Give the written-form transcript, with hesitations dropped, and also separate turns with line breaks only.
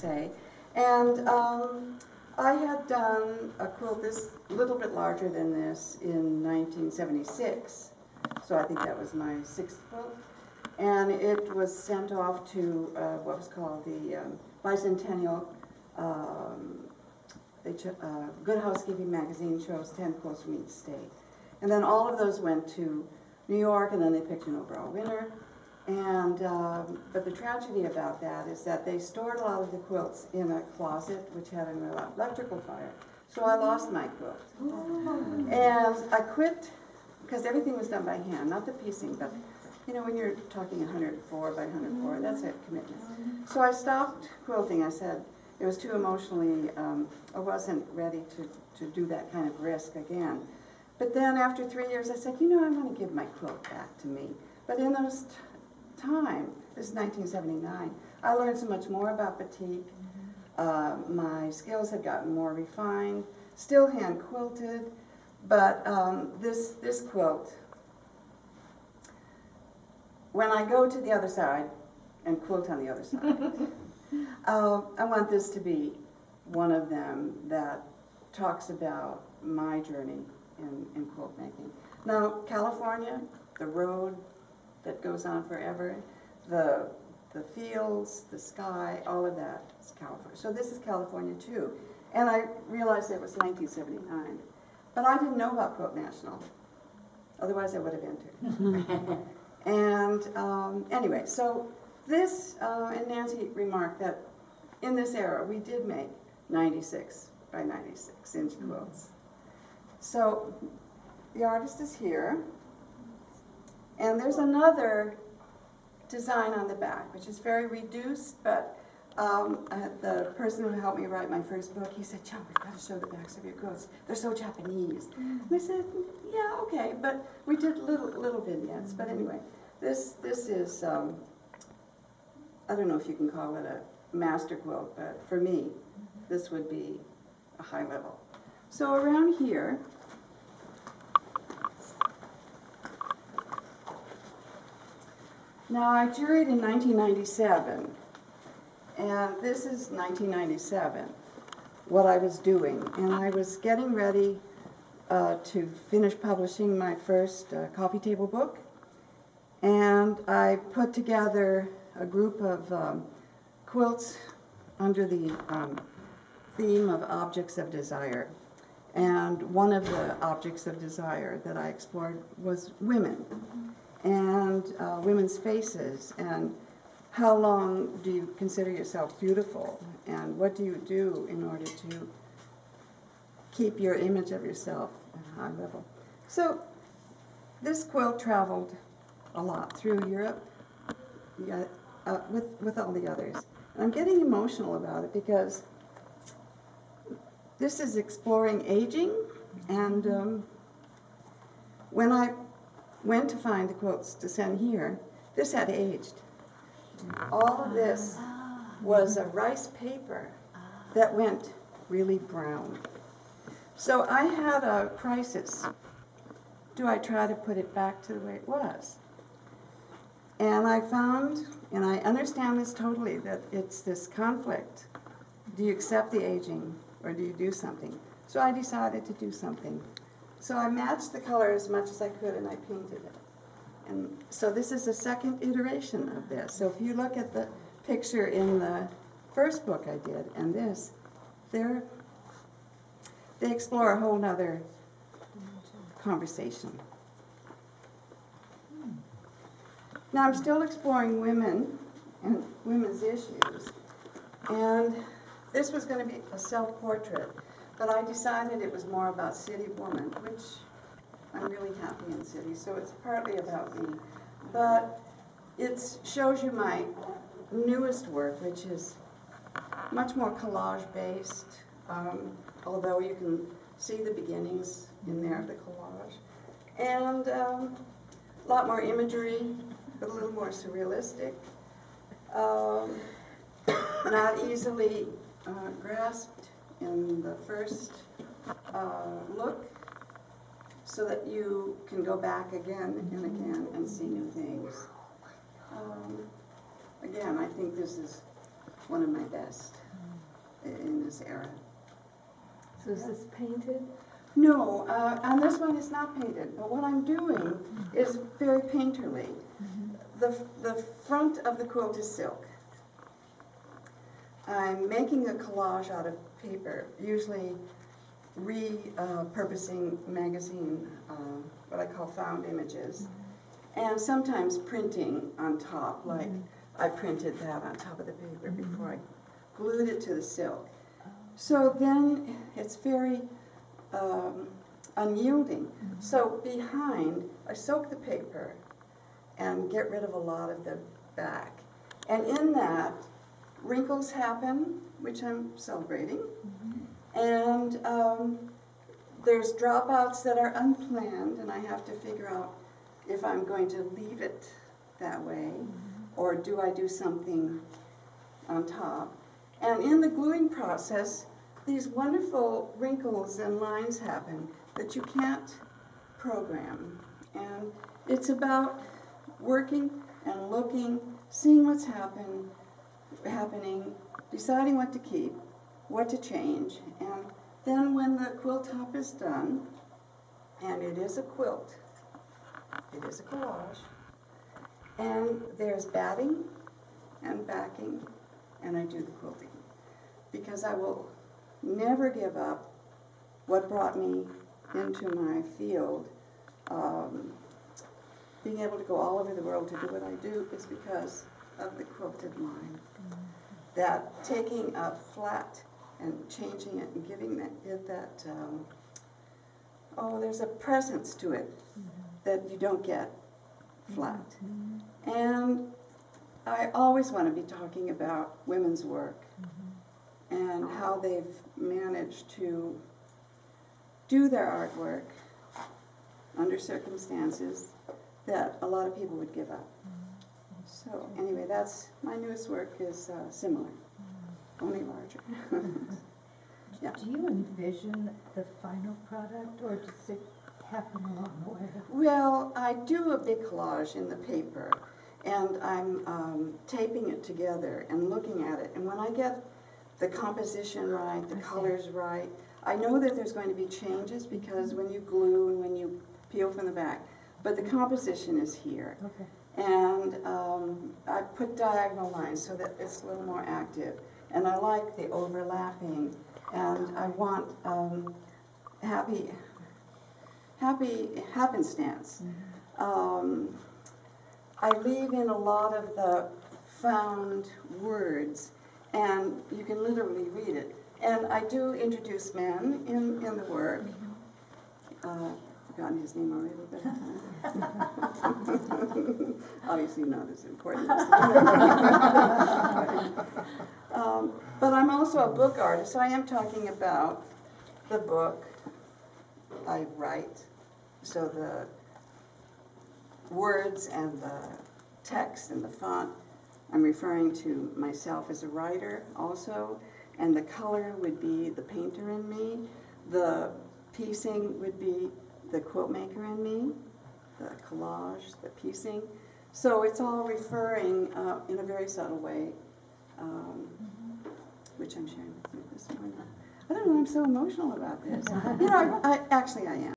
say. And I had done a quilt this little bit larger than this in 1976. So I think that was my 6th quilt. And it was sent off to what was called the Bicentennial Good Housekeeping magazine chose 10 quilts from each state. And then all of those went to New York, and then they picked an overall winner. And but the tragedy about that is that they stored a lot of the quilts in a closet which had an electrical fire. So I lost my quilt. And I quit because everything was done by hand, not the piecing, but you know, when you're talking 104 by 104, that's a commitment. So I stopped quilting. I said it was too emotionally, I wasn't ready to do that kind of risk again. But then after 3 years, I said, you know, I want to give my quilt back to me. But in those time, this is 1979, I learned so much more about batik. My skills had gotten more refined, still hand quilted, but this quilt, when I go to the other side and quilt on the other side, I want this to be one of them that talks about my journey in quilt making. Now, California, the road that goes on forever, the fields, the sky, all of that is California. So this is California too. And I realized it was 1979. But I didn't know about Quilt National. Otherwise I would have entered. And anyway, so this, and Nancy remarked that in this era we did make 96 by 96 inch quilts. So the artist is here, and there's another design on the back, which is very reduced, but the person who helped me write my first book, he said, Joan, we've got to show the backs of your quilts. They're so Japanese. And I said, yeah, okay, but we did little vignettes. But anyway, this is, I don't know if you can call it a master quilt, but for me, this would be a high level. So around here, now I juried in 1997, and this is 1997, what I was doing. And I was getting ready to finish publishing my first coffee table book. And I put together a group of quilts under the theme of objects of desire. And one of the objects of desire that I explored was women, and women's faces, and how long do you consider yourself beautiful, and what do you do in order to keep your image of yourself at a high level. So this quilt traveled a lot through Europe with all the others. And I'm getting emotional about it because this is exploring aging, and when I went to find the quilts to send here, this had aged. All of this was a rice paper that went really brown. So I had a crisis. Do I try to put it back to the way it was? And I found, and I understand this totally, that it's this conflict. Do you accept the aging, or do you do something? So I decided to do something. So I matched the color as much as I could, and I painted it. And so this is the second iteration of this. So if you look at the picture in the first book I did, and this, they explore a whole nother conversation. Now I'm still exploring women and women's issues, and this was going to be a self-portrait, but I decided it was more about city woman, which I'm really happy in cities, so it's partly about me. But it shows you my newest work, which is much more collage-based, although you can see the beginnings in there of the collage. And a lot more imagery, but a little more surrealistic. Not easily grasped in the first look, so that you can go back again and again and see new things. Again, I think this is one of my best.
So is this painted?
No, and this one is not painted, but what I'm doing is very painterly. The front of the quilt is silk. I'm making a collage out of paper, usually repurposing magazine, what I call found images, and sometimes printing on top, like I printed that on top of the paper before I glued it to the silk. So then it's very unyielding. So behind, I soak the paper and get rid of a lot of the back. And in that, wrinkles happen, which I'm celebrating, and there's dropouts that are unplanned, and I have to figure out if I'm going to leave it that way, or do I do something on top. And in the gluing process, these wonderful wrinkles and lines happen that you can't program. And it's about working and looking, seeing what's happening, deciding what to keep, what to change, and then when the quilt top is done, and it is a quilt, it is a collage, and there's batting and backing, and I do the quilting. Because I will never give up what brought me into my field. Being able to go all over the world to do what I do is because of the quilted line. That taking a flat and changing it and giving it that, there's a presence to it that you don't get flat. And I always want to be talking about women's work and how they've managed to do their artwork under circumstances that a lot of people would give up. So anyway, that's my newest work is similar, only larger. Yeah.
Do you envision the final product, or does it happen along the way?
Well, I do a big collage in the paper, and I'm taping it together and looking at it. And when I get the composition right, the colors right, I know that there's going to be changes because when you glue and when you peel from the back, but the composition is here.
Okay.
And I put diagonal lines so that it's a little more active. And I like the overlapping, and I want happy happenstance. I leave in a lot of the found words, and you can literally read it. And I do introduce men in the work. Forgotten his name already, but obviously not as important as but I'm also a book artist, so I am talking about the book I write. So the words and the text and the font, I'm referring to myself as a writer also, and the color would be the painter in me, the piecing would be the quilt maker in me, the collage, the piecing. So it's all referring in a very subtle way, which I'm sharing with you this morning. I don't know, I'm so emotional about this. You know, I am.